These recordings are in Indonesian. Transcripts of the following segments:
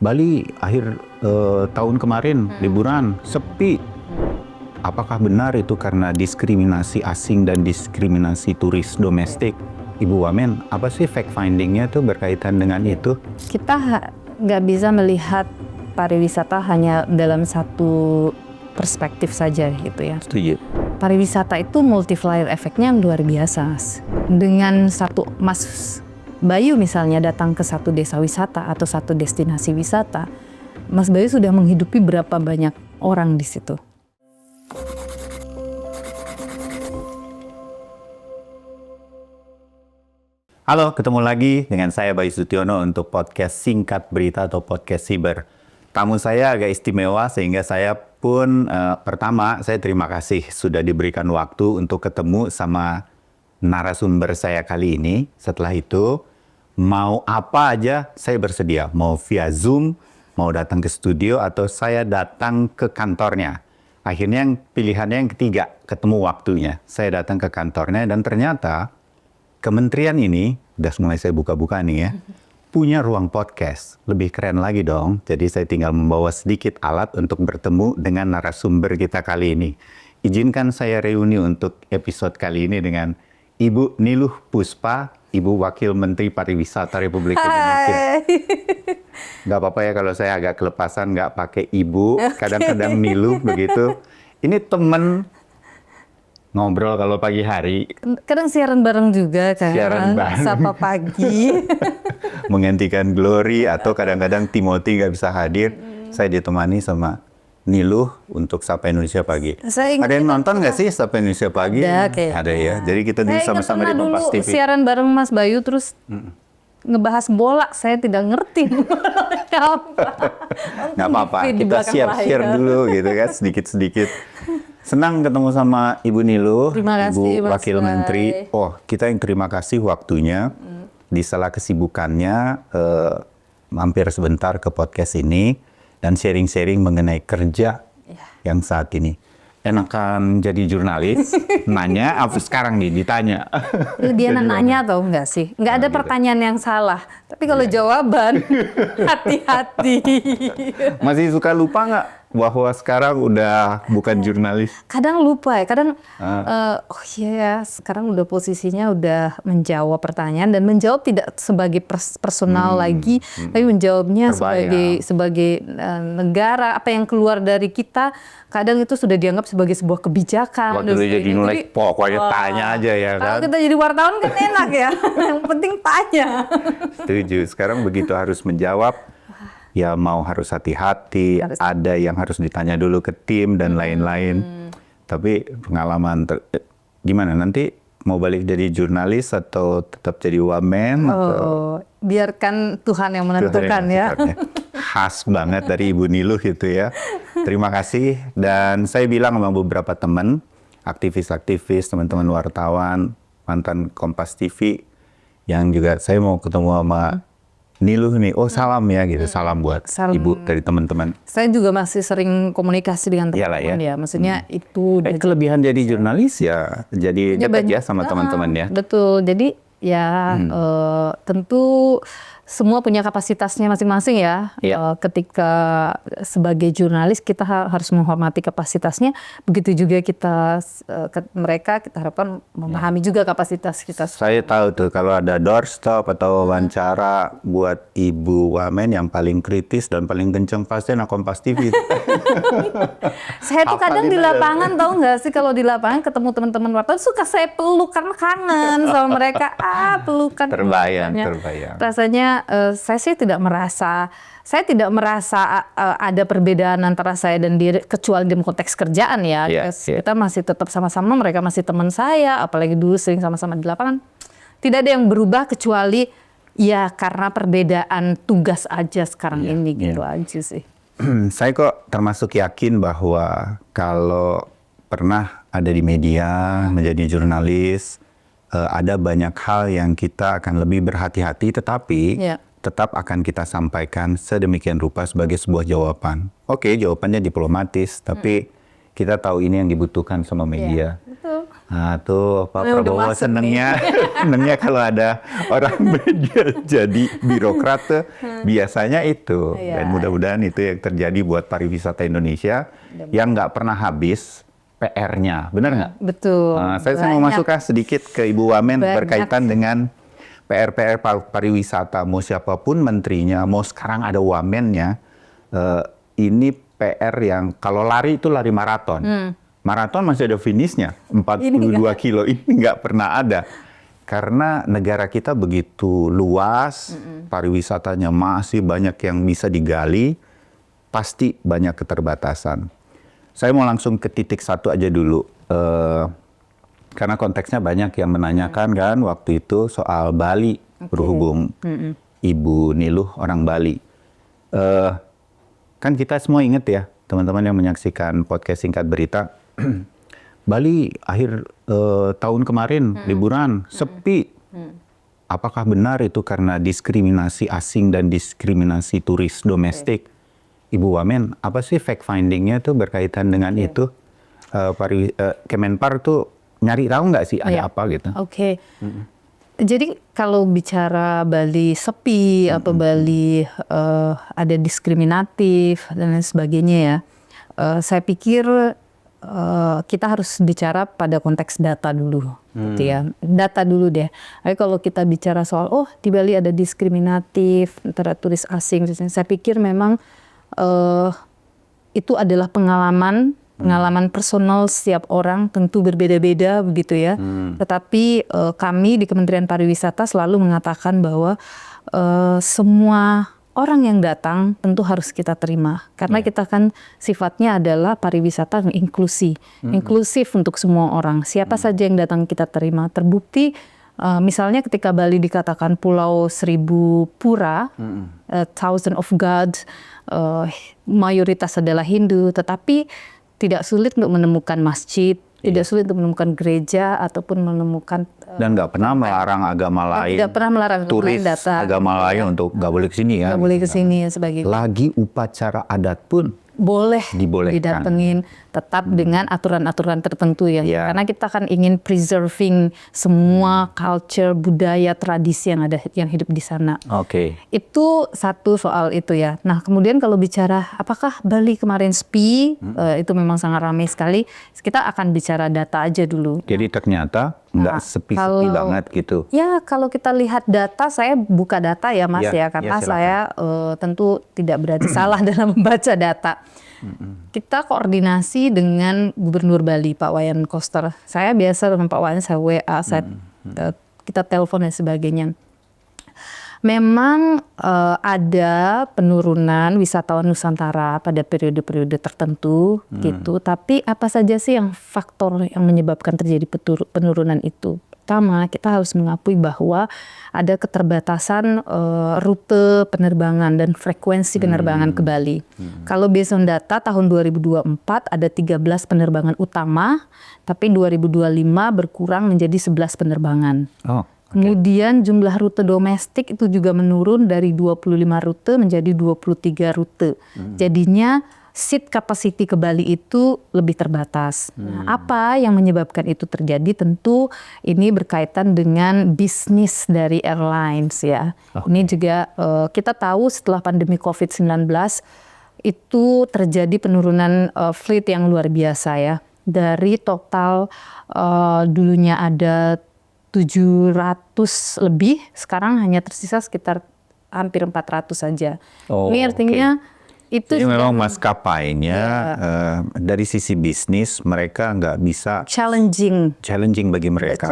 Bali akhir tahun kemarin liburan sepi. Apakah benar itu karena diskriminasi asing dan diskriminasi turis domestik? Ibu Wamen, apa sih fact findingnya tuh berkaitan dengan itu? Kita nggak bisa melihat pariwisata hanya dalam satu perspektif saja gitu ya. Setuju. Pariwisata itu multiplier efeknya yang luar biasa. Dengan satu Mas Bayu misalnya datang ke satu desa wisata atau satu destinasi wisata, Mas Bayu sudah menghidupi berapa banyak orang di situ. Halo, ketemu lagi dengan saya Bayu Sutiono untuk podcast Singkat Berita atau podcast Siber. Tamu saya agak istimewa sehingga saya pun pertama saya terima kasih sudah diberikan waktu untuk ketemu sama narasumber saya kali ini. Setelah itu mau apa aja saya bersedia, mau via Zoom, mau datang ke studio atau saya datang ke kantornya. Akhirnya pilihannya yang ketiga, ketemu waktunya. Saya datang ke kantornya dan ternyata kementerian ini, udah mulai saya buka-buka nih ya, punya ruang podcast. Lebih keren lagi dong. Jadi saya tinggal membawa sedikit alat untuk bertemu dengan narasumber kita kali ini. Izinkan saya reuni untuk episode kali ini dengan Ibu Niluh Puspa, Ibu Wakil Menteri Pariwisata Republik Indonesia. Nggak apa-apa ya kalau saya agak kelepasan, nggak pakai Ibu, kadang-kadang Niluh begitu. Ini temen ngobrol kalau pagi hari. Kadang siaran bareng juga kan. Siaran bareng. Sapa pagi. Menggantikan Glory atau kadang-kadang Timothy nggak bisa hadir. Saya ditemani sama Niluh untuk Sapa Indonesia Pagi. Ada yang nonton nggak sih Sapa Indonesia Pagi? Ada ya. Jadi kita sama-sama di Kompas TV. Siaran bareng Mas Bayu terus ngebahas bola. Saya tidak ngerti. Nggak apa-apa. Kita share dulu gitu kan sedikit-sedikit. Senang ketemu sama Ibu Niluh, Ibu Wakil Menteri. Oh, kita yang terima kasih waktunya di sela kesibukannya mampir sebentar ke podcast ini dan sharing-sharing mengenai kerja yang saat ini. Enakan jadi jurnalis, nanya, apa sekarang nih ditanya? Lebih enak nanya atau enggak sih? Enggak ada pertanyaan yang salah. Tapi kalau jawaban, hati-hati. Masih suka lupa nggak bahwa sekarang udah bukan jurnalis? Kadang lupa ya, kadang oh iya ya, sekarang udah posisinya udah menjawab pertanyaan dan menjawab tidak sebagai personal lagi, tapi menjawabnya sebagai negara, apa yang keluar dari kita, kadang itu sudah dianggap sebagai sebuah kebijakan. Waktu itu jadi nulis, pokoknya tanya aja ya kan? Kalau kita jadi wartawan kan enak ya, yang penting tanya. Setuju, sekarang begitu harus menjawab, ya mau harus hati-hati, ada yang harus ditanya dulu ke tim dan lain-lain. Tapi pengalaman, gimana nanti mau balik jadi jurnalis atau tetap jadi wamen? Biarkan Tuhan yang menentukan ya. Khas banget dari Ibu Niluh gitu ya. Terima kasih dan saya bilang sama beberapa teman, aktivis-aktivis, teman-teman wartawan, mantan Kompas TV, yang juga saya mau ketemu sama Niluh nih, oh salam ya gitu, salam buat Ibu dari teman-teman. Saya juga masih sering komunikasi dengan teman-teman ya, maksudnya itu. Kelebihan jadi jurnalis ya, jadi dekat ya sama teman-teman ya. Betul, jadi ya tentu semua punya kapasitasnya masing-masing ya. Ketika sebagai jurnalis kita harus menghormati kapasitasnya, begitu juga mereka kita harapkan memahami juga kapasitas kita. Saya tahu tuh kalau ada doorstop atau wawancara buat Ibu Wamen yang paling kritis dan paling kenceng pasti anak Kompas TV. Saya tuh kadang di lapangan tahu nggak sih, kalau di lapangan ketemu teman-teman wartawan suka saya peluk karena kangen sama mereka. Pelukan. Terbayang. Rasanya saya sih tidak merasa ada perbedaan antara saya dan dia kecuali dalam konteks kerjaan ya. Kita masih tetap sama-sama, mereka masih teman saya, apalagi dulu sering sama-sama di lapangan. Tidak ada yang berubah kecuali ya karena perbedaan tugas aja sekarang ini gitu aja sih. Saya kok termasuk yakin bahwa kalau pernah ada di media menjadi jurnalis, ada banyak hal yang kita akan lebih berhati-hati, tetapi tetap akan kita sampaikan sedemikian rupa sebagai sebuah jawaban. Oke, jawabannya diplomatis, tapi kita tahu ini yang dibutuhkan sama media. Betul. Nah tuh Pak Udah Prabowo masuk senengnya, senengnya kalau ada orang media jadi birokrat tuh biasanya itu. Iya. Dan mudah-mudahan itu yang terjadi buat pariwisata Indonesia yang nggak pernah habis PR-nya, benar nggak? Betul. Saya mau masuk sedikit ke Ibu Wamen Banyak. berkaitan dengan PR pariwisata. Mau siapapun menterinya, mau sekarang ada wamennya, ini PR yang kalau lari itu lari maraton. Maraton masih ada finishnya, 42 kilo ini nggak pernah ada. Karena negara kita begitu luas, pariwisatanya masih banyak yang bisa digali, pasti banyak keterbatasan. Saya mau langsung ke titik satu aja dulu. Karena konteksnya banyak yang menanyakan kan waktu itu soal Bali, berhubung Ibu Niluh orang Bali. Kan kita semua ingat ya, teman-teman yang menyaksikan podcast Singkat Berita, Bali akhir tahun kemarin liburan sepi. Apakah benar itu karena diskriminasi asing dan diskriminasi turis domestik? Ibu Wamen, apa sih fact findingnya tuh berkaitan dengan itu? Kemenpar tuh nyari tahu nggak sih ada apa gitu? Oke. Jadi kalau bicara Bali sepi atau Bali ada diskriminatif dan lain sebagainya ya, saya pikir kita harus bicara pada konteks data dulu, gitu ya. Data dulu deh. Tapi kalau kita bicara soal, di Bali ada diskriminatif antara turis asing, saya pikir memang itu adalah pengalaman personal setiap orang, tentu berbeda-beda begitu ya. Tetapi kami di Kementerian Pariwisata selalu mengatakan bahwa semua orang yang datang tentu harus kita terima. Karena kita kan sifatnya adalah pariwisata yang inklusif untuk semua orang. Siapa saja yang datang kita terima. Terbukti misalnya ketika Bali dikatakan Pulau Seribu Pura, Thousand of God, mayoritas adalah Hindu, tetapi tidak sulit untuk menemukan masjid, tidak sulit untuk menemukan gereja ataupun menemukan dan nggak pernah melarang agama lain. Tidak pernah melarang turis agama lain untuk nggak boleh kesini ya. Nggak boleh kesini sebagai. Lagi upacara adat pun boleh dibolehkan. Didatengin, tetap dengan aturan-aturan tertentu ya. Karena kita kan ingin preserving semua culture, budaya, tradisi yang hidup di sana. Itu satu soal itu ya. Nah kemudian kalau bicara apakah Bali kemarin sepi, itu memang sangat ramai sekali. Kita akan bicara data aja dulu. Jadi ternyata nggak sepi-sepi banget gitu. Ya kalau kita lihat data, saya buka data ya Mas karena saya tentu tidak berarti salah dalam membaca data. Kita koordinasi dengan Gubernur Bali Pak Wayan Koster. Saya biasa dengan Pak Wayan, saya WA, kita telepon dan sebagainya. Memang ada penurunan wisatawan Nusantara pada periode-periode tertentu gitu. Tapi apa saja sih yang faktor yang menyebabkan terjadi penurunan itu? Pertama, kita harus mengakui bahwa ada keterbatasan rute penerbangan dan frekuensi penerbangan ke Bali. Kalau based on data tahun 2024 ada 13 penerbangan utama, tapi 2025 berkurang menjadi 11 penerbangan. Kemudian jumlah rute domestik itu juga menurun dari 25 rute menjadi 23 rute. Jadinya seat capacity ke Bali itu lebih terbatas. Nah, apa yang menyebabkan itu terjadi? Tentu ini berkaitan dengan bisnis dari airlines ya. Ini juga kita tahu setelah pandemi COVID-19 itu terjadi penurunan fleet yang luar biasa ya. Dari total dulunya ada 700 lebih, sekarang hanya tersisa sekitar hampir 400 saja. Ini artinya itu jadi memang maskapainya dari sisi bisnis mereka nggak bisa challenging bagi mereka.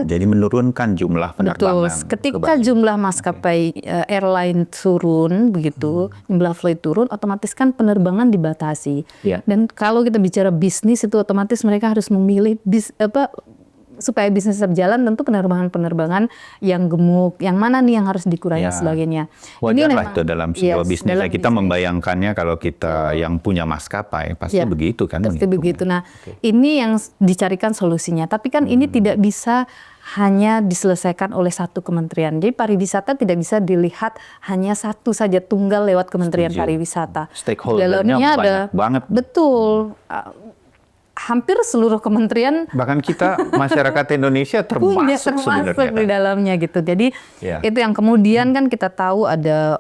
Jadi menurunkan jumlah penerbangan. Betul. Ketika jumlah maskapai airline turun begitu, jumlah flight turun, otomatis kan penerbangan dibatasi. Dan kalau kita bicara bisnis itu otomatis mereka harus memilih supaya bisnis berjalan, tentu penerbangan-penerbangan yang gemuk, yang mana nih yang harus dikurangi sebagainya. Wajarlah itu dalam sebuah bisnis. Kita membayangkannya kalau kita yang punya maskapai, pasti begitu kan. Pasti begitu. Nah, ini yang dicarikan solusinya. Tapi kan ini tidak bisa hanya diselesaikan oleh satu kementerian. Jadi pariwisata tidak bisa dilihat hanya satu saja tunggal lewat Kementerian Pariwisata. Stakeholder-nya banyak banget. Betul. hampir seluruh kementerian Bahkan kita masyarakat Indonesia punya termasuk termasuk sebenarnya. di dalamnya gitu. Jadi Ya. itu yang kemudian kan kita tahu ada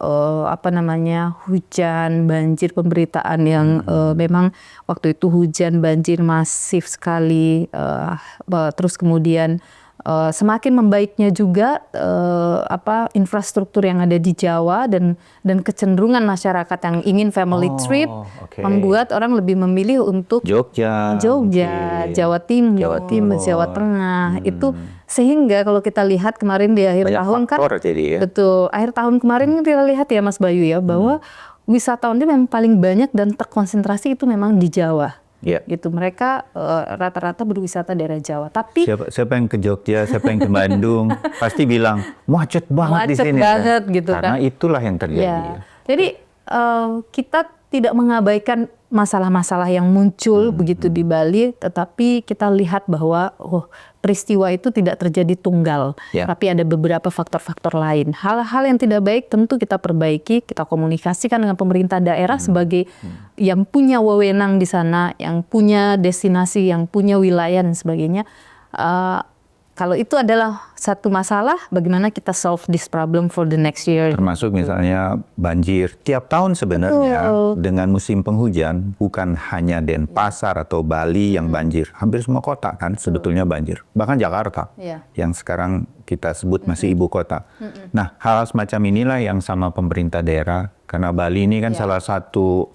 hujan, banjir, pemberitaan yang memang waktu itu hujan banjir masif sekali. Terus kemudian semakin membaiknya juga infrastruktur yang ada di Jawa dan kecenderungan masyarakat yang ingin family trip oke. membuat orang lebih memilih untuk Jogja, mungkin. Jawa Timur, Jawa Timur. Jawa Tengah. Itu sehingga kalau kita lihat kemarin di akhir Banyak tahun faktor jadi ya. betul, akhir tahun kemarin kita lihat ya Mas Bayu ya bahwa wisatawan itu memang paling banyak dan terkonsentrasi itu memang di Jawa. Iya. Gitu, mereka rata-rata berwisata daerah Jawa. Tapi Siapa yang ke Jogja, siapa yang ke Bandung, pasti bilang macet banget di macet sini. banget gitu Karena kan. itulah yang terjadi. Ya. Jadi kita tidak mengabaikan masalah-masalah yang muncul begitu di Bali, tetapi kita lihat bahwa peristiwa itu tidak terjadi tunggal, Ya. tapi ada beberapa faktor-faktor lain. Hal-hal yang tidak baik tentu kita perbaiki, kita komunikasikan dengan pemerintah daerah sebagai yang punya wewenang di sana, yang punya destinasi, yang punya wilayah dan sebagainya. Kalau itu adalah satu masalah, bagaimana kita solve this problem for the next year? Termasuk misalnya banjir. Tiap tahun sebenarnya Betul. dengan musim penghujan bukan hanya Denpasar atau Bali yang banjir. Hampir semua kota kan sebetulnya banjir. Bahkan Jakarta Iya. yang sekarang kita sebut masih ibu kota. Nah, hal semacam inilah yang sama pemerintah daerah. Karena Bali ini kan salah satu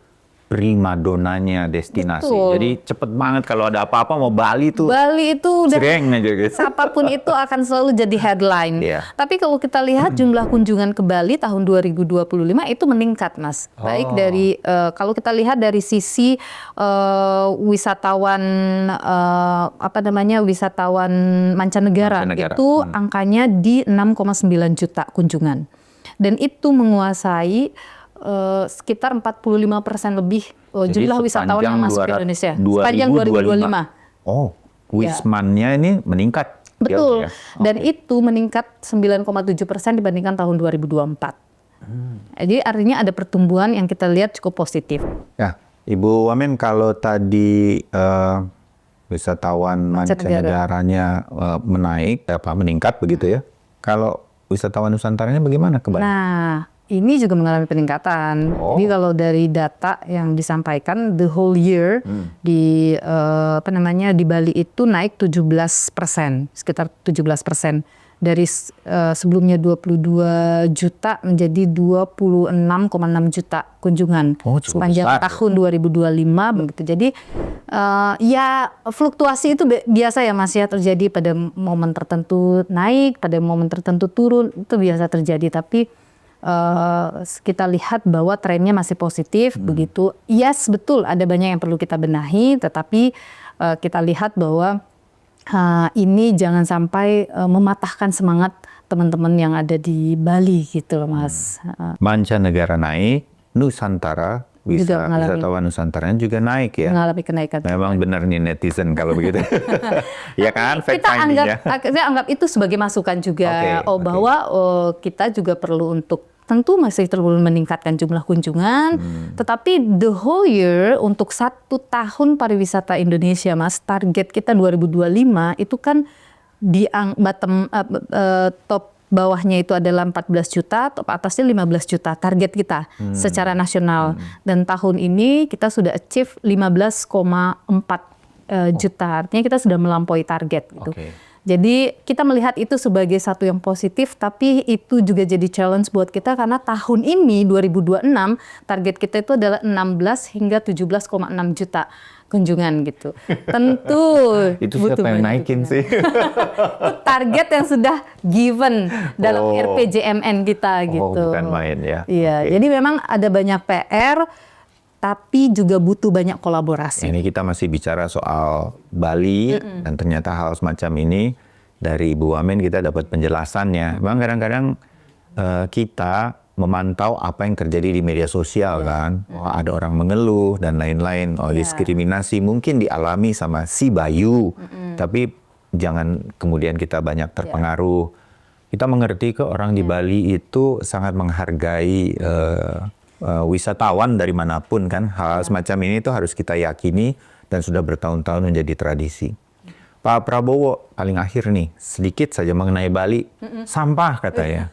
prima donanya destinasi. Betul. Jadi cepet banget kalau ada apa-apa mau Bali tuh Bali itu udah sering aja gitu. apapun itu akan selalu jadi headline. Iya. Tapi kalau kita lihat jumlah kunjungan ke Bali tahun 2025 itu meningkat, Mas. Baik dari kalau kita lihat dari sisi wisatawan wisatawan mancanegara, itu angkanya di 6,9 juta kunjungan. Dan itu menguasai sekitar 45% lebih jumlah wisatawan yang masuk ke Indonesia sepanjang 2025. Oh, Wisman-nya ini meningkat. Betul, dan itu meningkat 9,7% dibandingkan tahun 2024. Jadi artinya ada pertumbuhan yang kita lihat cukup positif. Ya, Ibu Wamen, kalau tadi wisatawan mancanegaranya meningkat begitu ya. Kalau wisatawan Nusantaranya bagaimana ke Bali? Nah, ini juga mengalami peningkatan. Jadi kalau dari data yang disampaikan the whole year di di Bali itu naik 17%, sekitar 17%. Dari sebelumnya 22 juta menjadi 26,6 juta kunjungan sepanjang tahun 2025 begitu. Jadi ya fluktuasi itu biasa ya Mas ya, terjadi pada momen tertentu naik, pada momen tertentu turun, itu biasa terjadi. Tapi kita lihat bahwa trennya masih positif begitu. Yes, betul ada banyak yang perlu kita benahi, tetapi kita lihat bahwa ini jangan sampai mematahkan semangat teman-teman yang ada di Bali gitu loh Mas. Mancanegara naik, Nusantara, wisatawan Nusantaranya juga naik ya. Mengalami kenaikan. Memang benar nih netizen kalau begitu. Ya kan, fact finding-nya. Kita anggap itu sebagai masukan juga bahwa kita juga perlu untuk tentu masih perlu meningkatkan jumlah kunjungan, tetapi the whole year untuk 1 tahun pariwisata Indonesia, Mas, target kita 2025 itu kan di top bawahnya itu adalah 14 juta, top atasnya 15 juta target kita secara nasional. Dan tahun ini kita sudah achieve 15,4 juta, artinya kita sudah melampaui target gitu. Jadi kita melihat itu sebagai satu yang positif, tapi itu juga jadi challenge buat kita karena tahun ini 2026 target kita itu adalah 16 hingga 17,6 juta kunjungan gitu. Tentu itu siapa yang naikin sih? Target yang sudah given dalam RPJMN kita gitu. Bukan main ya. Iya, jadi memang ada banyak PR, tapi juga butuh banyak kolaborasi. Ini kita masih bicara soal Bali dan ternyata hal semacam ini dari Ibu Wamen kita dapat penjelasannya. Memang kadang-kadang kita memantau apa yang terjadi di media sosial kan. Ada orang mengeluh dan lain-lain. Diskriminasi mungkin dialami sama si Bayu. Tapi jangan kemudian kita banyak terpengaruh. Kita mengerti ke orang di Bali itu sangat menghargai wisatawan dari manapun kan. Hal semacam ini tuh harus kita yakini dan sudah bertahun-tahun menjadi tradisi. Pak Prabowo paling akhir nih, sedikit saja mengenai Bali, sampah katanya.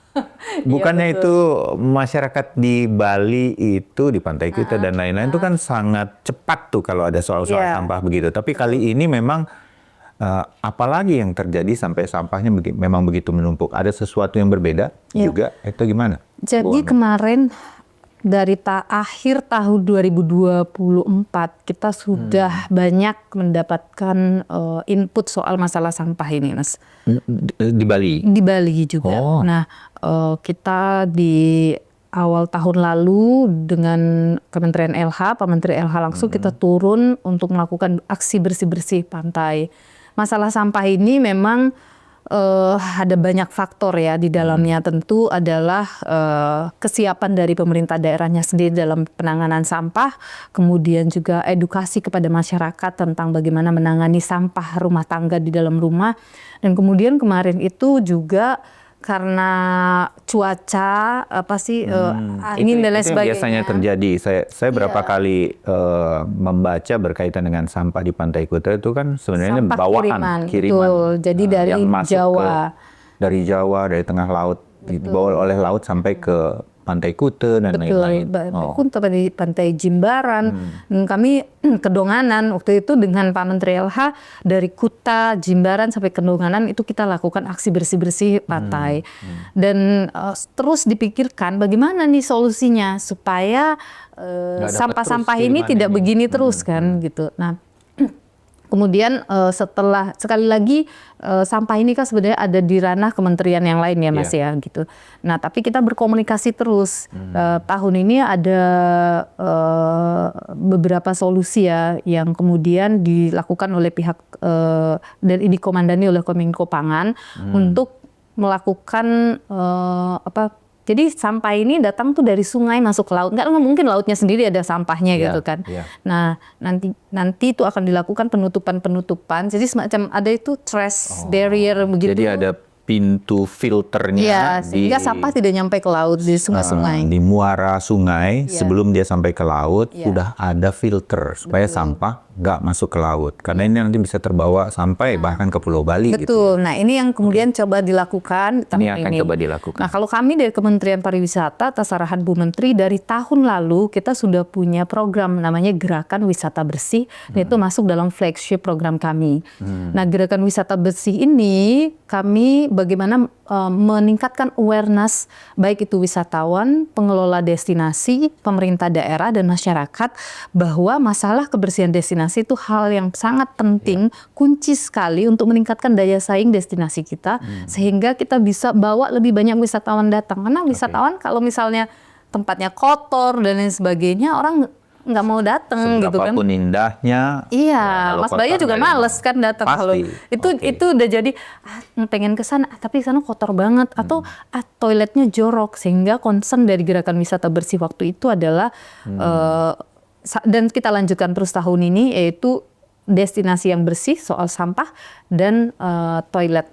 Bukannya itu masyarakat di Bali itu di Pantai Kuta dan lain-lain itu kan sangat cepat tuh kalau ada soal-soal sampah begitu. Tapi kali ini memang apalagi yang terjadi sampai sampahnya memang begitu menumpuk. Ada sesuatu yang berbeda juga, itu gimana? Jadi kemarin dari akhir tahun 2024 kita sudah banyak mendapatkan input soal masalah sampah ini, Mas. Di Bali? Di Bali juga. Nah, kita di awal tahun lalu dengan Kementerian LH, Pak Menteri LH langsung kita turun untuk melakukan aksi bersih-bersih pantai. Masalah sampah ini memang ada banyak faktor ya di dalamnya. Tentu adalah kesiapan dari pemerintah daerahnya sendiri dalam penanganan sampah, kemudian juga edukasi kepada masyarakat tentang bagaimana menangani sampah rumah tangga di dalam rumah, dan kemudian kemarin itu juga karena cuaca angin dan lain sebagainya. Itu biasanya terjadi. Saya berapa kali membaca berkaitan dengan sampah di Pantai Kuta itu kan sebenarnya sampah bawaan kiriman. Betul. Jadi dari yang masuk Jawa. Dari Jawa, dari tengah laut, dibawa oleh laut sampai ke Pantai Kuta dan lain-lain. Betul, Pantai Jimbaran. Dan kami Kedonganan waktu itu dengan Pak Menteri LH dari Kuta, Jimbaran sampai Kedonganan itu kita lakukan aksi bersih-bersih pantai. Dan terus dipikirkan bagaimana nih solusinya supaya sampah-sampah ini tidak begini terus kan gitu. Nah, kemudian setelah sekali lagi sampah ini kan sebenarnya ada di ranah kementerian yang lain ya Mas ya gitu. Nah tapi kita berkomunikasi terus. Tahun ini ada beberapa solusi ya yang kemudian dilakukan oleh pihak dan dikomandani oleh Kominfo Pangan untuk melakukan jadi sampah ini datang tuh dari sungai masuk ke laut. Nggak mungkin lautnya sendiri ada sampahnya gitu kan. Nah nanti itu akan dilakukan penutupan. Jadi semacam ada itu trash barrier begitu. Jadi ada pintu filternya. Sehingga sampah tidak nyampe ke laut di sungai-sungai. Di muara sungai sebelum dia sampai ke laut sudah ada filter supaya sampah nggak masuk ke laut. Karena ini nanti bisa terbawa sampai bahkan ke Pulau Bali. Betul. Gitu. Nah ini yang kemudian coba dilakukan. Ini akan coba dilakukan. Nah kalau kami dari Kementerian Pariwisata atas arahan Bu Menteri dari tahun lalu kita sudah punya program namanya Gerakan Wisata Bersih. Dan itu masuk dalam flagship program kami. Nah Gerakan Wisata Bersih ini kami bagaimana meningkatkan awareness baik itu wisatawan, pengelola destinasi, pemerintah daerah dan masyarakat bahwa masalah kebersihan destinasi itu hal yang sangat penting, kunci sekali untuk meningkatkan daya saing destinasi kita sehingga kita bisa bawa lebih banyak wisatawan datang. Karena wisatawan kalau misalnya tempatnya kotor dan lain sebagainya orang nggak mau datang gitu kan. Apapun indahnya. Iya, Mas Bayu juga males kan datang kalau itu udah jadi pengen ke sana tapi sana kotor banget atau toiletnya jorok sehingga concern dari Gerakan Wisata Bersih waktu itu adalah dan kita lanjutkan terus tahun ini yaitu destinasi yang bersih soal sampah dan toilet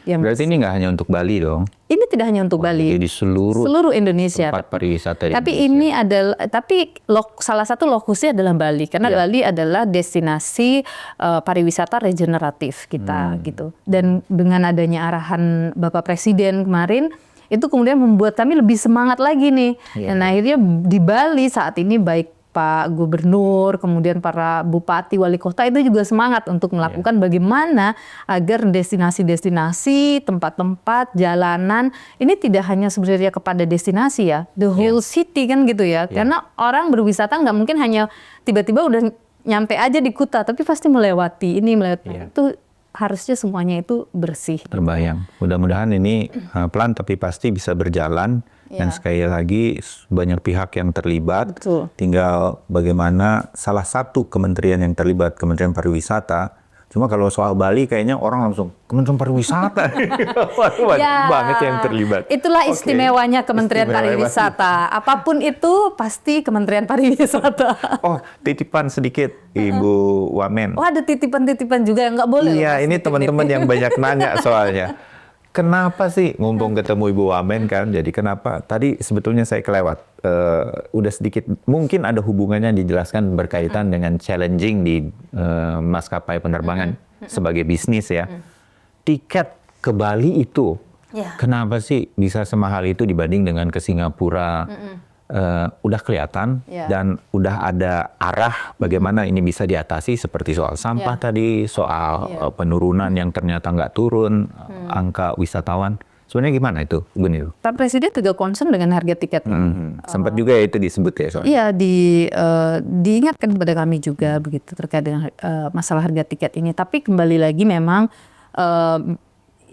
yang berarti ini nggak hanya untuk Bali dong? Ini tidak hanya untuk Bali. Jadi seluruh Indonesia. Tempat pariwisata di tapi Indonesia. Ini adalah salah satu lokusnya adalah Bali karena Bali adalah destinasi pariwisata regeneratif kita gitu. Dan dengan adanya arahan Bapak Presiden kemarin itu kemudian membuat kami lebih semangat lagi nih. Dan akhirnya di Bali saat ini baik Pak Gubernur, kemudian para bupati, wali kota itu juga semangat untuk melakukan bagaimana agar destinasi-destinasi, tempat-tempat, jalanan ini tidak hanya sebenarnya kepada destinasi ya, the whole city kan gitu ya. Karena orang berwisata nggak mungkin hanya tiba-tiba udah nyampe aja di Kuta, tapi pasti melewati itu harusnya semuanya itu bersih. Terbayang. Mudah-mudahan ini pelan tapi pasti bisa berjalan. Dan sekali lagi banyak pihak yang terlibat. Betul. Tinggal bagaimana salah satu kementerian yang terlibat, Kementerian Pariwisata. Cuma kalau soal Bali kayaknya orang langsung Kementerian Pariwisata. Banget yang terlibat. Itulah istimewanya Kementerian Pariwisata. Apapun itu pasti Kementerian Pariwisata. Oh, titipan sedikit Ibu Wamen. Oh, ada titipan-titipan juga yang nggak boleh. Iya, ini teman-teman yang banyak nanya soalnya. Kenapa sih mumpung ketemu Ibu Wamen kan? Jadi kenapa? Tadi sebetulnya saya kelewat. Udah sedikit mungkin ada hubungannya dijelaskan berkaitan dengan challenging di maskapai penerbangan sebagai bisnis ya. Tiket ke Bali itu kenapa sih bisa semahal itu dibanding dengan ke Singapura? Udah kelihatan dan udah ada arah bagaimana ini bisa diatasi seperti soal sampah tadi, soal penurunan yang ternyata nggak turun, angka wisatawan. Sebenarnya gimana itu, Bu Nilu? Pak Presiden juga concern dengan harga tiket. Sempat juga ya itu disebut ya soalnya. Iya, diingatkan kepada kami juga begitu terkait dengan masalah harga tiket ini. Tapi kembali lagi memang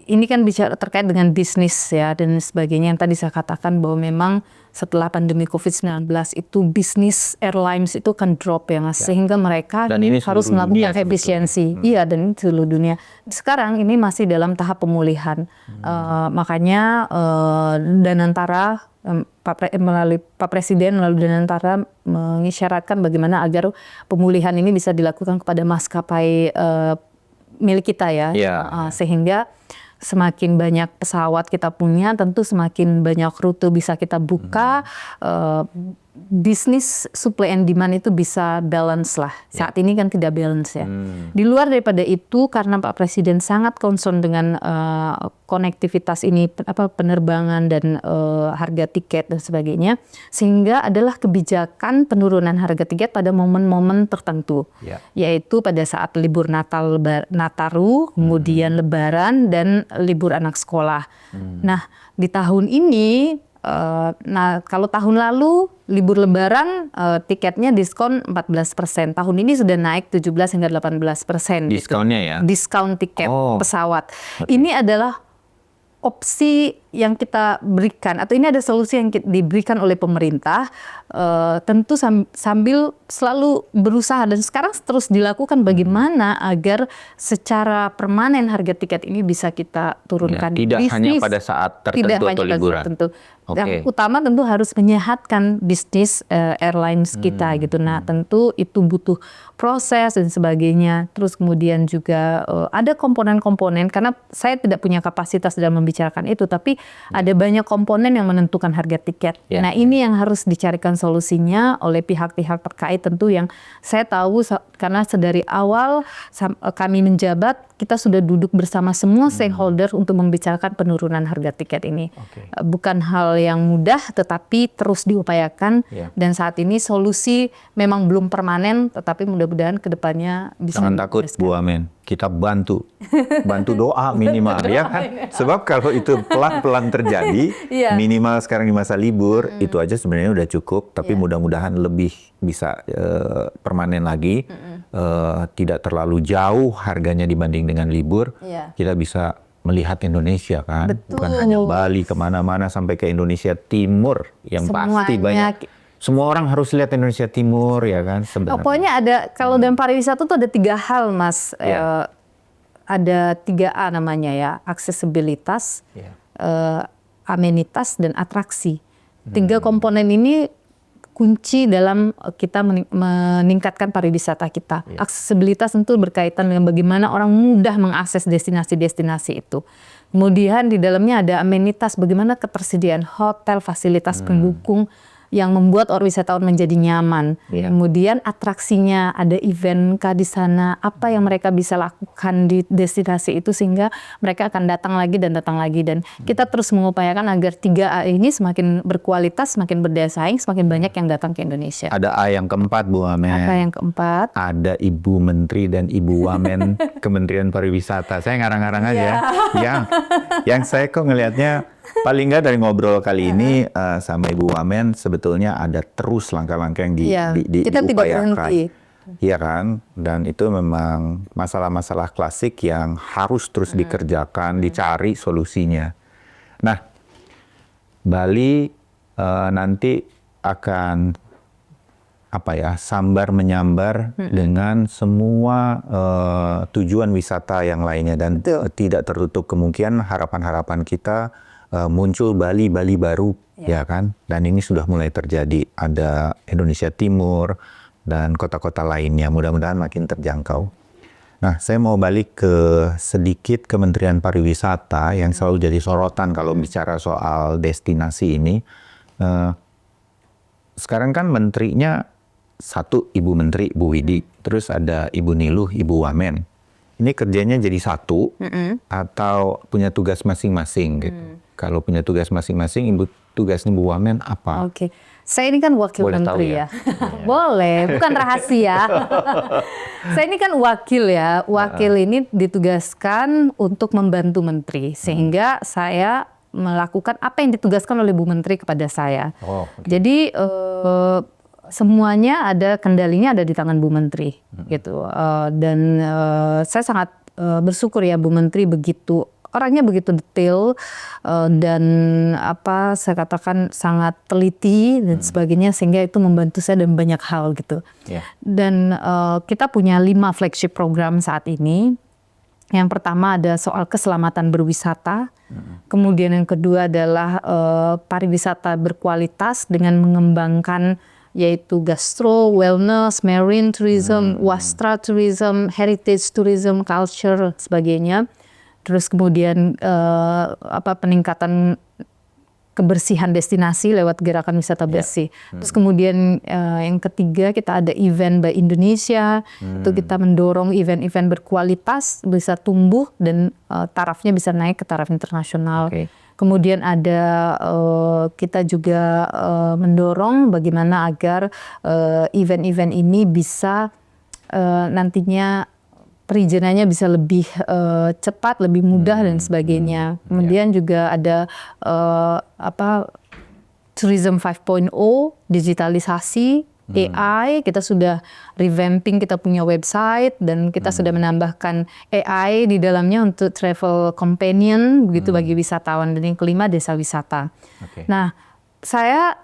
ini kan bicara terkait dengan bisnis ya dan sebagainya yang tadi saya katakan bahwa memang setelah pandemi COVID-19 itu bisnis airlines itu kan drop ya Mas, sehingga mereka harus melakukan efisiensi. Iya, dan seluruh dunia. Sekarang ini masih dalam tahap pemulihan. Makanya Danantara melalui Pak Presiden melalui Danantara mengisyaratkan bagaimana agar pemulihan ini bisa dilakukan kepada maskapai milik kita ya. Sehingga semakin banyak pesawat kita punya, tentu semakin banyak rute bisa kita buka, bisnis supply and demand itu bisa balance lah. Saat ini kan tidak balance ya. Di luar daripada itu, karena Pak Presiden sangat concern dengan konektivitas ini, penerbangan dan harga tiket dan sebagainya, sehingga adalah kebijakan penurunan harga tiket pada momen-momen tertentu, yaitu pada saat libur Nataru, kemudian Lebaran dan libur anak sekolah. Nah, di tahun ini, kalau tahun lalu libur Lebaran tiketnya diskon 14%. Tahun ini sudah naik 17 hingga 18%. Diskonnya ya? Diskon tiket pesawat. Ini adalah opsi yang kita berikan, atau ini ada solusi yang diberikan oleh pemerintah, tentu sambil selalu berusaha dan sekarang terus dilakukan bagaimana agar secara permanen harga tiket ini bisa kita turunkan. Tidak hanya pada saat tertentu atau liburan. Yang utama tentu harus menyehatkan bisnis airlines kita gitu. Nah, tentu itu butuh proses dan sebagainya. Terus kemudian juga ada komponen-komponen, karena saya tidak punya kapasitas dalam membicarakan itu, tapi ada banyak komponen yang menentukan harga tiket. Nah, ini yang harus dicarikan solusinya oleh pihak-pihak terkait, tentu yang saya tahu karena sedari awal kami menjabat, kita sudah duduk bersama semua stakeholder untuk membicarakan penurunan harga tiket ini. Bukan hal yang mudah, tetapi terus diupayakan. Dan saat ini solusi memang belum permanen, tetapi mudah-mudahan kedepannya bisa. Jangan takut Bu Wamen, kita bantu doa minimal ya kan. Sebab kalau itu pelan-pelan terjadi, minimal sekarang di masa libur, itu aja sebenarnya udah cukup. Tapi mudah-mudahan lebih bisa permanen lagi. Tidak terlalu jauh harganya dibanding dengan libur, kita bisa melihat Indonesia kan. Bukan hanya Bali, kemana-mana sampai ke Indonesia Timur yang pasti banyak. Semua orang harus lihat Indonesia Timur ya kan sebenarnya. Pokoknya ada, kalau dalam pariwisata tuh ada 3 hal Mas. Ada 3A namanya ya, aksesibilitas, amenitas dan atraksi. 3 komponen ini kunci dalam kita meningkatkan pariwisata kita. Aksesibilitas tentu berkaitan dengan bagaimana orang mudah mengakses destinasi-destinasi itu. Kemudian di dalamnya ada amenitas, bagaimana ketersediaan hotel, fasilitas pendukung yang membuat orang wisatawan menjadi nyaman. Kemudian atraksinya, ada event kah di sana, apa yang mereka bisa lakukan di destinasi itu sehingga mereka akan datang lagi dan datang lagi. Dan kita terus mengupayakan agar 3A ini semakin berkualitas, semakin berdaya saing, semakin banyak yang datang ke Indonesia. Ada A yang keempat Bu Wamen. Apa yang keempat? Ada Ibu Menteri dan Ibu Wamen Kementerian Pariwisata. Saya ngarang-ngarang aja. Yang saya kok ngelihatnya paling nggak dari ngobrol kali ini sama Ibu Wamen, sebetulnya ada terus langkah-langkah yang diupayakan. Iya kan? Dan itu memang masalah-masalah klasik yang harus terus dikerjakan, dicari solusinya. Nah, Bali nanti akan sambar menyambar dengan semua tujuan wisata yang lainnya, dan tidak tertutup kemungkinan harapan-harapan kita muncul Bali baru, ya kan? Dan ini sudah mulai terjadi. Ada Indonesia Timur dan kota-kota lainnya. Mudah-mudahan makin terjangkau. Nah, saya mau balik ke sedikit Kementerian Pariwisata yang selalu jadi sorotan kalau bicara soal destinasi ini. Sekarang kan menterinya satu, Ibu Menteri, Bu Widi, terus ada Ibu Niluh, Ibu Wamen. Ini kerjanya jadi satu atau punya tugas masing-masing gitu. Kalau punya tugas masing-masing, tugasnya Bu Wamen apa? Oke. Saya ini kan wakil Boleh tahu menteri ya? Boleh, bukan rahasia. Saya ini kan wakil ya. Wakil ini ditugaskan untuk membantu menteri. Sehingga saya melakukan apa yang ditugaskan oleh Bu Menteri kepada saya. Jadi semuanya ada kendalinya ada di tangan Bu Menteri gitu. Dan saya sangat bersyukur ya Bu Menteri orangnya begitu detail dan apa saya katakan sangat teliti dan sebagainya, sehingga itu membantu saya dalam banyak hal gitu. Dan kita punya 5 flagship program saat ini. Yang pertama ada soal keselamatan berwisata, kemudian yang kedua adalah pariwisata berkualitas dengan mengembangkan yaitu gastro, wellness, marine tourism, wastra tourism, heritage tourism, culture, sebagainya. Terus kemudian peningkatan kebersihan destinasi lewat gerakan wisata bersih. Terus kemudian yang ketiga kita ada event by Indonesia. Itu kita mendorong event-event berkualitas bisa tumbuh dan tarafnya bisa naik ke taraf internasional. Kemudian ada kita juga mendorong bagaimana agar event-event ini bisa nantinya perizinannya bisa lebih cepat, lebih mudah dan sebagainya. Kemudian juga ada Tourism 5.0, digitalisasi, AI. Kita sudah revamping, kita punya website dan kita sudah menambahkan AI di dalamnya untuk travel companion begitu bagi wisatawan. Dan yang kelima desa wisata. Nah, saya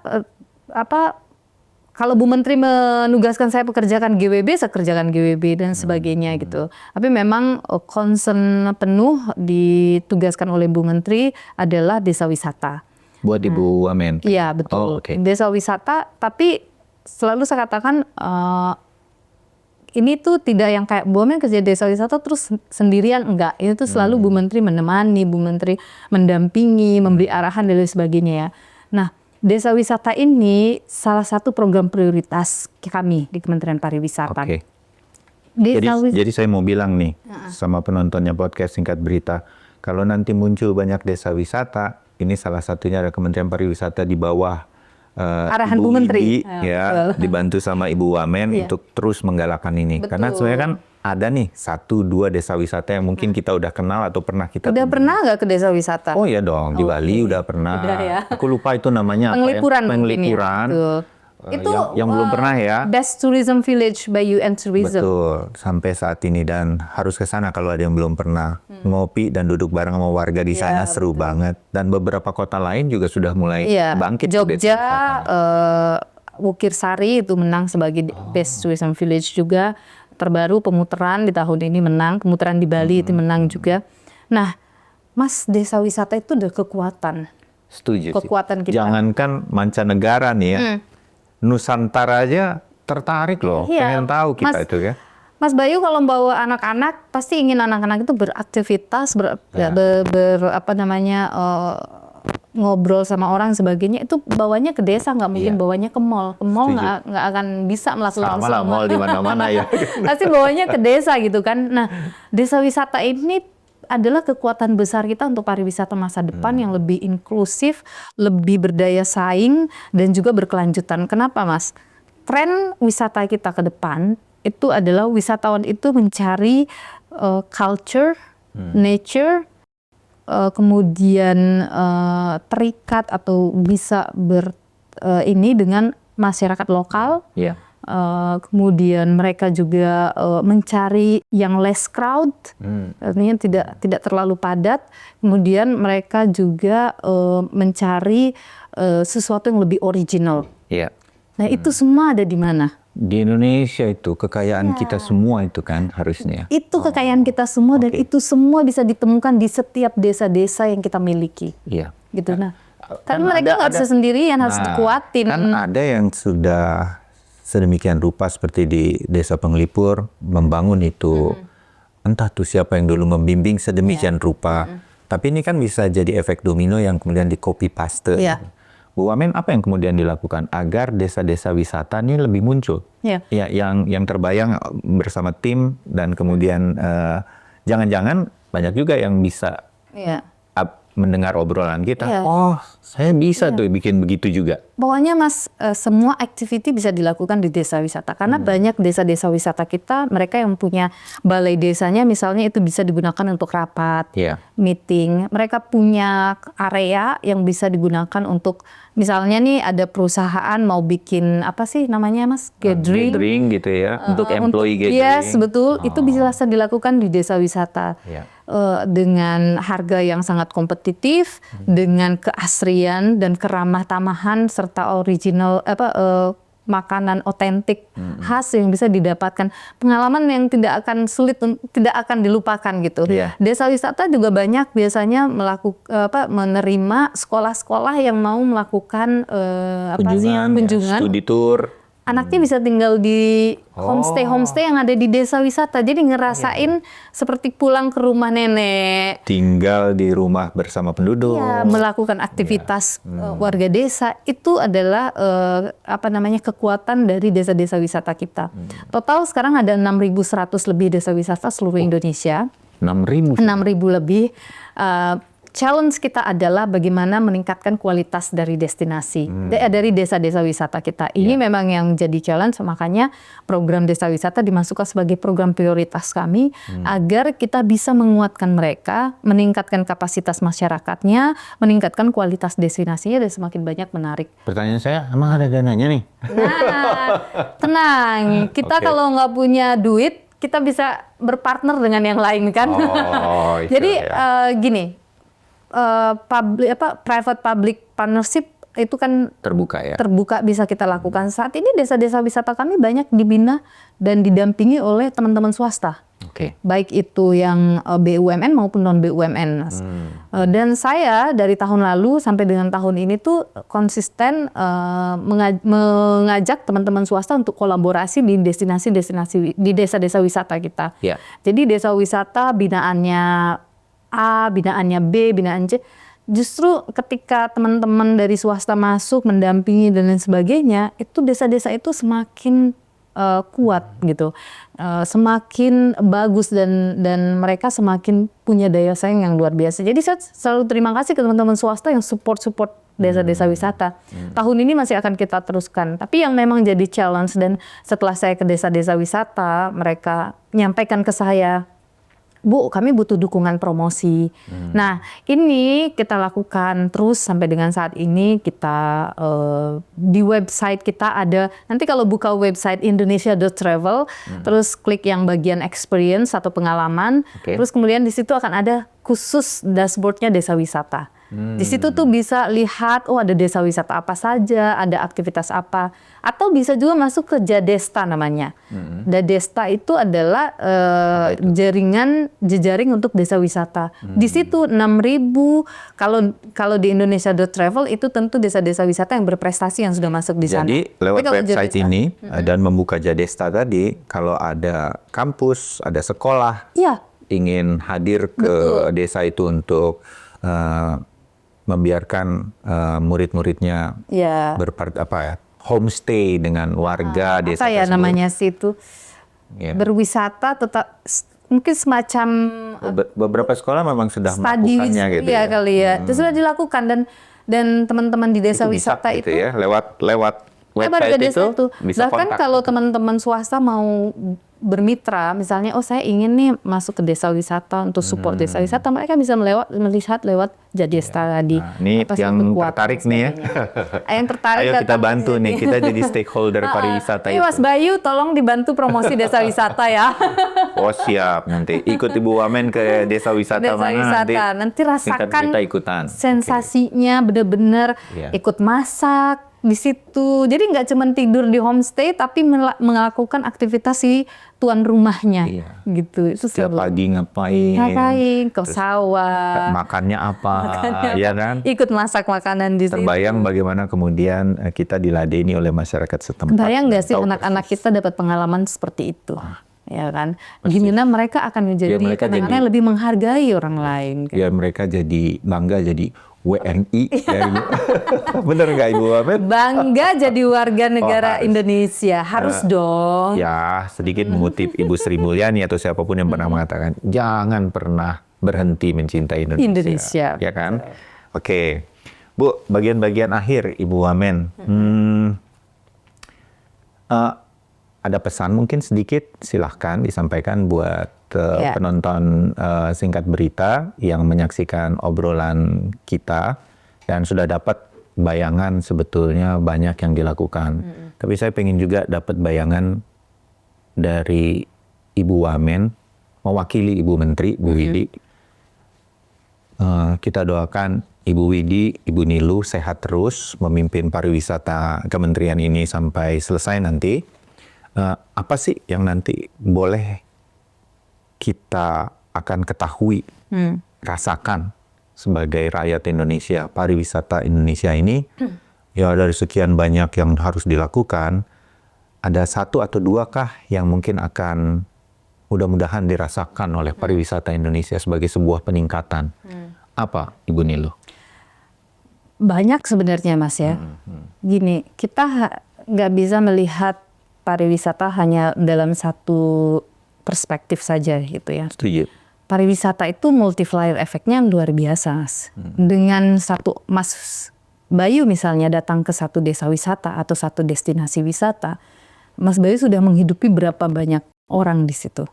kalau Bu Menteri menugaskan saya pekerjakan GWB, saya kerjakan GWB dan sebagainya gitu. Tapi memang concern penuh ditugaskan oleh Bu Menteri adalah desa wisata. Buat Ibu Wamen? Iya, betul. Desa wisata, tapi selalu saya katakan ini tuh tidak yang kayak Bu Wamen kerja desa wisata terus sendirian, enggak. Ini tuh selalu Bu Menteri menemani, Bu Menteri mendampingi, memberi arahan dan lain sebagainya ya. Nah, desa wisata ini salah satu program prioritas kami di Kementerian Pariwisata. Jadi saya mau bilang nih sama penontonnya podcast Singkat Berita, kalau nanti muncul banyak desa wisata, ini salah satunya ada Kementerian Pariwisata di bawah arahan Ibu Bu Menteri, dibantu sama Ibu Wamen untuk terus menggalakkan ini. Karena sebenarnya kan ada nih 1-2 desa wisata yang mungkin kita udah kenal atau pernah kita pernah nggak ke desa wisata? Oh iya dong, di Bali udah pernah. Aku lupa itu namanya Penglipuran. Penglipuran. Itu yang belum pernah ya. Best Tourism Village by UN Tourism. Betul, sampai saat ini dan harus ke sana kalau ada yang belum pernah. Ngopi dan duduk bareng sama warga di sana seru banget. Dan beberapa kota lain juga sudah mulai bangkit. Jogja, Wukir Sari itu menang sebagai Best Tourism Village juga. Terbaru Pemutaran di tahun ini menang, Pemutaran di Bali itu menang juga. Nah, Mas, desa wisata itu ada kekuatan. Setuju. Kekuatan kita. Jangankan mancanegara nih ya, Nusantara aja tertarik loh, pengen tahu kita itu ya. Mas Bayu kalau bawa anak-anak pasti ingin anak-anak itu beraktivitas, ngobrol sama orang sebagainya, itu bawanya ke desa, nggak mungkin bawanya ke mall. Ke mall nggak akan bisa melakukan sama lah mall di mana-mana ya. Pasti bawanya ke desa gitu kan. Nah, desa wisata ini adalah kekuatan besar kita untuk pariwisata masa depan yang lebih inklusif, lebih berdaya saing dan juga berkelanjutan. Kenapa, Mas? Tren wisata kita ke depan itu adalah wisatawan itu mencari culture, nature, kemudian terikat atau bisa dengan masyarakat lokal. Kemudian mereka juga mencari yang less crowd, artinya tidak terlalu padat. Kemudian mereka juga mencari sesuatu yang lebih original. Nah, itu semua ada di mana? Di Indonesia itu kekayaan kita semua itu kan harusnya. Itu kekayaan kita semua dan itu semua bisa ditemukan di setiap desa-desa yang kita miliki. Gitu. Nah, kan mereka nggak bisa sendirian, harus dikuatin. Kan ada yang sudah sedemikian rupa seperti di Desa Penglipur membangun itu entah tuh siapa yang dulu membimbing sedemikian rupa. Tapi ini kan bisa jadi efek domino yang kemudian di copy paste. Iya. Bu Wamen, apa yang kemudian dilakukan agar desa-desa wisata ini lebih muncul? Iya. Ya, yang terbayang bersama tim dan kemudian jangan-jangan banyak juga yang bisa Iya. mendengar obrolan kita. Iya. Oh, saya bisa tuh bikin begitu juga. Pokoknya Mas, semua activity bisa dilakukan di desa wisata. Karena banyak desa-desa wisata kita, mereka yang punya balai desanya misalnya itu bisa digunakan untuk rapat, Iya. meeting. Mereka punya area yang bisa digunakan untuk, misalnya nih ada perusahaan mau bikin apa sih namanya Mas? Gathering gitu ya, untuk employee gathering. Yes, betul. Itu bisa dilakukan di desa wisata. Iya. Dengan harga yang sangat kompetitif, dengan keasrian dan keramah tamahan serta original makanan otentik khas yang bisa didapatkan, pengalaman yang tidak akan sulit, tidak akan dilupakan gitu. Iya. Desa wisata juga banyak biasanya menerima sekolah-sekolah yang mau melakukan kunjungan. Studi tour. Anaknya bisa tinggal di homestay yang ada di desa wisata. Jadi ngerasain seperti pulang ke rumah nenek. Tinggal di rumah bersama penduduk. Ya, melakukan aktivitas warga desa. Itu adalah kekuatan dari desa-desa wisata kita. Total sekarang ada 6.100 lebih desa wisata seluruh Indonesia. 6.000. 6.000 lebih. Challenge kita adalah bagaimana meningkatkan kualitas dari destinasi, dari desa-desa wisata kita. Ini memang yang jadi challenge, makanya program desa wisata dimasukkan sebagai program prioritas kami, agar kita bisa menguatkan mereka, meningkatkan kapasitas masyarakatnya, meningkatkan kualitas destinasinya, dan semakin banyak menarik. Pertanyaan saya, emang ada dananya nih? Nah, tenang, kita kalau nggak punya duit, kita bisa berpartner dengan yang lain kan. Jadi gini. Private public partnership itu kan terbuka ya. Terbuka bisa kita lakukan. Saat ini desa-desa wisata kami banyak dibina dan didampingi oleh teman-teman swasta. Baik itu yang BUMN maupun non BUMN, Mas. Dan saya dari tahun lalu sampai dengan tahun ini tuh konsisten mengajak teman-teman swasta untuk kolaborasi di destinasi-destinasi di desa-desa wisata kita. Jadi desa wisata binaannya A, binaannya B, binaan C. Justru ketika teman-teman dari swasta masuk, mendampingi dan lain sebagainya, itu desa-desa itu semakin kuat gitu, semakin bagus dan mereka semakin punya daya saing yang luar biasa. Jadi saya selalu terima kasih ke teman-teman swasta yang support desa-desa wisata. Tahun ini masih akan kita teruskan. Tapi yang memang jadi challenge, dan setelah saya ke desa-desa wisata, mereka menyampaikan ke saya, Bu, kami butuh dukungan promosi. Nah, ini kita lakukan terus sampai dengan saat ini. Kita di website kita ada, nanti kalau buka website indonesia.travel, terus klik yang bagian experience atau pengalaman, terus kemudian di situ akan ada khusus dashboardnya desa wisata. Di situ tuh bisa lihat, oh ada desa wisata apa saja, ada aktivitas apa. Atau bisa juga masuk ke Jadesta namanya. Jadesta itu adalah jejaring untuk desa wisata. Di situ 6.000, kalau di Indonesia.travel itu tentu desa-desa wisata yang berprestasi yang sudah masuk di sana. Jadi lewat website ini dan membuka Jadesta tadi, kalau ada kampus, ada sekolah, ingin hadir ke desa itu untuk membiarkan murid-muridnya homestay dengan warga desa tersebut. Namanya situ berwisata, tetap mungkin semacam beberapa sekolah memang sudah melakukannya gitu ya kali ya. Itu sudah dilakukan dan teman-teman di desa itu wisata itu ya lewat website itu bisa bahkan kontak. Kalau teman-teman swasta mau bermitra, misalnya, oh saya ingin nih masuk ke desa wisata untuk support desa wisata, mereka bisa melihat lewat Jadesta tadi. Nah, ini yang tertarik nih ya. Yang tertarik. Ayo kita bantu nih, kita jadi stakeholder pariwisata itu. Mas Bayu, tolong dibantu promosi desa wisata ya. Oh siap, nanti ikut Ibu Wamen ke desa wisata mana nanti rasakan kita ikutan. Sensasinya bener-bener ikut masak di situ. Jadi nggak cuma tidur di homestay, tapi melakukan aktivitas si tuan rumahnya, gitu. Itu setiap pagi ngapain? Ke sawah. Makannya apa? Ya kan? Ikut masak makanan di situ. Terbayang bagaimana kemudian kita diladeni oleh masyarakat setempat. Kebayang nggak sih anak-anak kita dapat pengalaman seperti itu? ya kan? Gimana mereka akan menjadi kadang-kadang lebih menghargai orang lain. Kan? Ya mereka jadi bangga jadi WNI. Bener nggak Ibu Wamen? Bangga jadi warga negara Indonesia, harus dong. Ya sedikit mengutip Ibu Sri Mulyani atau siapapun yang pernah mengatakan jangan pernah berhenti mencintai Indonesia. Ya kan? Oke. Bu, bagian-bagian akhir Ibu Wamen. Ada pesan mungkin sedikit, silahkan disampaikan buat penonton singkat berita yang menyaksikan obrolan kita dan sudah dapat bayangan sebetulnya banyak yang dilakukan. Tapi saya pengen juga dapat bayangan dari Ibu Wamen mewakili Ibu Menteri, Bu Widi. Kita doakan Ibu Widi, Ibu Niluh sehat terus memimpin pariwisata kementerian ini sampai selesai nanti. Apa sih yang nanti boleh kita akan ketahui, rasakan sebagai rakyat Indonesia, pariwisata Indonesia ini, ya dari sekian banyak yang harus dilakukan, ada satu atau dua kah yang mungkin akan mudah-mudahan dirasakan oleh pariwisata Indonesia sebagai sebuah peningkatan? Apa, Ibu Niluh? Banyak sebenarnya, Mas ya. Gini, kita nggak bisa melihat pariwisata hanya dalam satu perspektif saja gitu ya. Setuju. Pariwisata itu multiplier efeknya luar biasa, Mas. Dengan satu Mas Bayu misalnya datang ke satu desa wisata atau satu destinasi wisata, Mas Bayu sudah menghidupi berapa banyak orang di situ.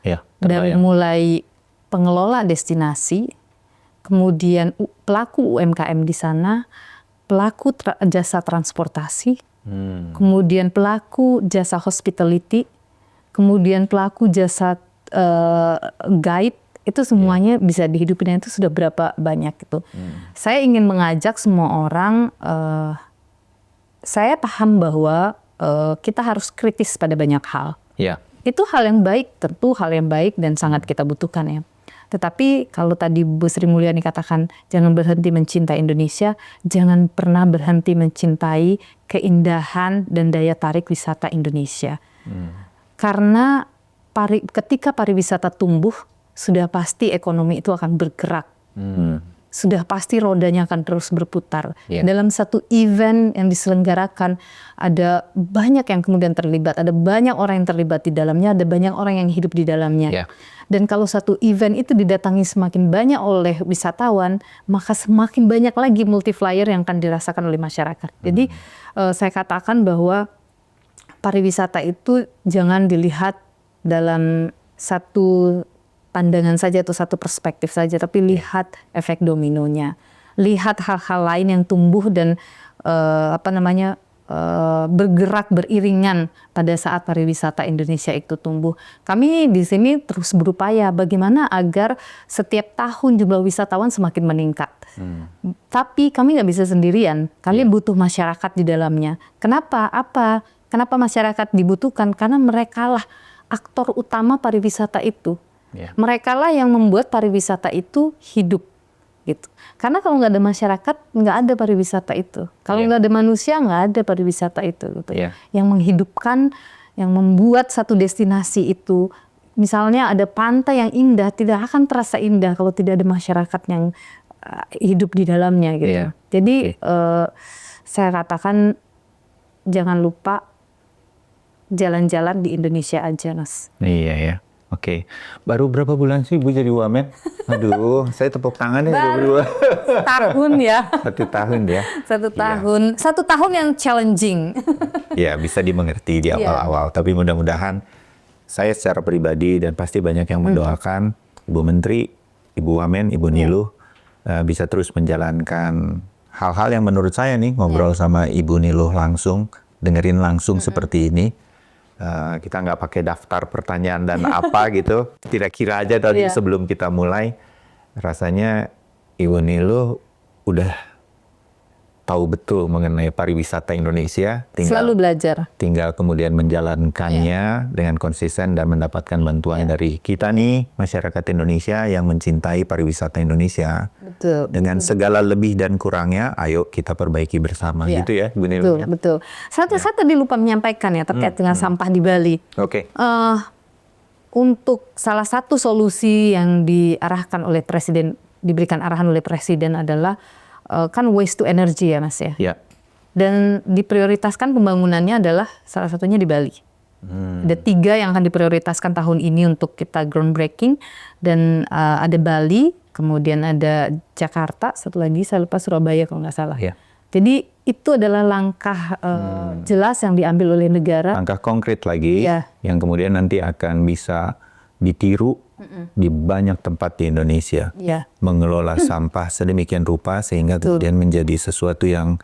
Ya, dari mulai pengelola destinasi, kemudian pelaku UMKM di sana, pelaku jasa transportasi, kemudian pelaku jasa hospitality, kemudian pelaku jasa guide, itu semuanya bisa dihidupin, itu sudah berapa banyak itu. Saya ingin mengajak semua orang, saya paham bahwa kita harus kritis pada banyak hal. Ya. Itu hal yang baik, tentu hal yang baik dan sangat kita butuhkan ya. Tetapi kalau tadi Bu Sri Mulyani katakan jangan berhenti mencintai Indonesia, jangan pernah berhenti mencintai keindahan dan daya tarik wisata Indonesia. Karena ketika pariwisata tumbuh, sudah pasti ekonomi itu akan bergerak. Sudah pasti rodanya akan terus berputar. Dalam satu event yang diselenggarakan, ada banyak yang kemudian terlibat, ada banyak orang yang terlibat di dalamnya, ada banyak orang yang hidup di dalamnya. Dan kalau satu event itu didatangi semakin banyak oleh wisatawan, maka semakin banyak lagi multiplier yang akan dirasakan oleh masyarakat. Jadi saya katakan bahwa pariwisata itu jangan dilihat dalam satu pandangan saja atau satu perspektif saja, tapi lihat efek dominonya, lihat hal-hal lain yang tumbuh dan bergerak beriringan pada saat pariwisata Indonesia itu tumbuh. Kami di sini terus berupaya bagaimana agar setiap tahun jumlah wisatawan semakin meningkat. Tapi kami nggak bisa sendirian, kami butuh masyarakat di dalamnya. Kenapa? Kenapa masyarakat dibutuhkan? Karena merekalah aktor utama pariwisata itu. Mereka lah yang membuat pariwisata itu hidup, gitu. Karena kalau nggak ada masyarakat, nggak ada pariwisata itu. Kalau nggak ada manusia, nggak ada pariwisata itu. Gitu. Yang menghidupkan, yang membuat satu destinasi itu, misalnya ada pantai yang indah, tidak akan terasa indah kalau tidak ada masyarakat yang hidup di dalamnya, gitu. Jadi saya katakan jangan lupa jalan-jalan di Indonesia aja, Mas. Iya ya. Oke, baru berapa bulan sih Bu jadi wamen? Aduh, saya tepuk tangan ya berdua. Tahun ya. 1 tahun ya. 1 tahun. 1 tahun yang challenging. Ya, bisa dimengerti di awal-awal. Tapi mudah-mudahan saya secara pribadi dan pasti banyak yang mendoakan Ibu Menteri, Ibu Wamen, Ibu Niluh bisa terus menjalankan hal-hal yang menurut saya nih ngobrol sama Ibu Niluh langsung, dengerin langsung seperti ini. Kita nggak pakai daftar pertanyaan dan apa gitu, kira-kira aja tadi sebelum kita mulai, rasanya Ibu Niluh udah tahu betul mengenai pariwisata Indonesia, selalu belajar, tinggal kemudian menjalankannya dengan konsisten dan mendapatkan bantuan dari kita nih masyarakat Indonesia yang mencintai pariwisata Indonesia. Betul, dengan segala lebih dan kurangnya, ayo kita perbaiki bersama, gitu ya, Bu Niluh. Betul. Saya tadi lupa menyampaikan ya terkait dengan sampah di Bali. untuk salah satu solusi yang diarahkan oleh Presiden, diberikan arahan oleh Presiden adalah kan waste to energy ya Mas ya. Ya. Dan diprioritaskan pembangunannya adalah salah satunya di Bali. Ada 3 yang akan diprioritaskan tahun ini untuk kita groundbreaking. Dan ada Bali, kemudian ada Jakarta, satu lagi saya lupa Surabaya kalau nggak salah. Ya. Jadi itu adalah langkah jelas yang diambil oleh negara. Langkah konkret lagi Ya. yang kemudian nanti akan bisa ditiru di banyak tempat di Indonesia. Ya. Mengelola sampah sedemikian rupa sehingga kemudian menjadi sesuatu yang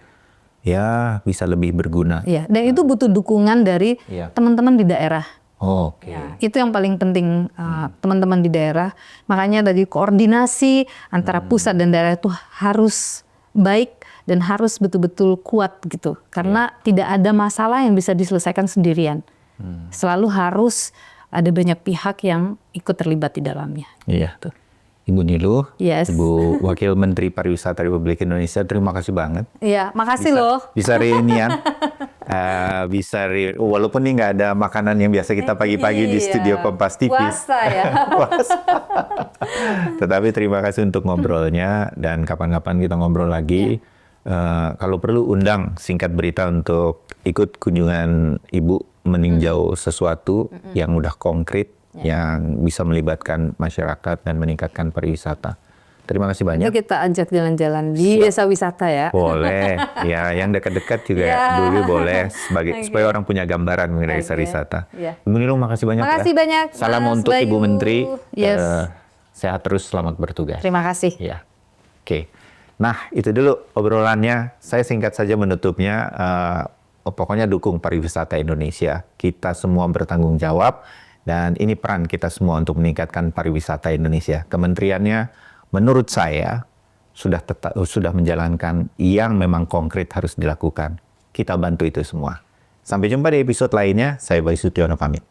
ya bisa lebih berguna. Ya. Dan itu butuh dukungan dari Ya. teman-teman di daerah. Oh, oke. Ya, itu yang paling penting teman-teman di daerah. Makanya dari koordinasi antara pusat dan daerah itu harus baik dan harus betul-betul kuat gitu. Karena tidak ada masalah yang bisa diselesaikan sendirian. Selalu harus ada banyak pihak yang ikut terlibat di dalamnya. Iya. Ibu Niluh, Yes. Ibu Wakil Menteri Pariwisata Republik Indonesia, terima kasih banget. Iya, makasih loh. Bisa reunian. Walaupun ini nggak ada makanan yang biasa kita pagi-pagi di studio Kompas TV. Puasa ya. Puasa. Tetapi terima kasih untuk ngobrolnya dan kapan-kapan kita ngobrol lagi. Kalau perlu undang Singkat Berita untuk ikut kunjungan Ibu meninjau sesuatu yang udah konkret, yang bisa melibatkan masyarakat dan meningkatkan pariwisata. Terima kasih banyak. Itu kita ajak jalan-jalan di desa wisata ya. Boleh, ya yang dekat-dekat juga dulu boleh supaya orang punya gambaran mengenai desa wisata. Ibu Niluh, makasih banyak. Makasih banyak. Salam Mas untuk Ibu Bayu. Menteri. Yes. Sehat terus, selamat bertugas. Terima kasih. Ya, oke. Nah, itu dulu obrolannya. Saya singkat saja menutupnya. Pokoknya dukung pariwisata Indonesia. Kita semua bertanggung jawab dan ini peran kita semua untuk meningkatkan pariwisata Indonesia. Kementeriannya, menurut saya sudah menjalankan yang memang konkret harus dilakukan. Kita bantu itu semua. Sampai jumpa di episode lainnya. Saya Bayu Sutiono pamit.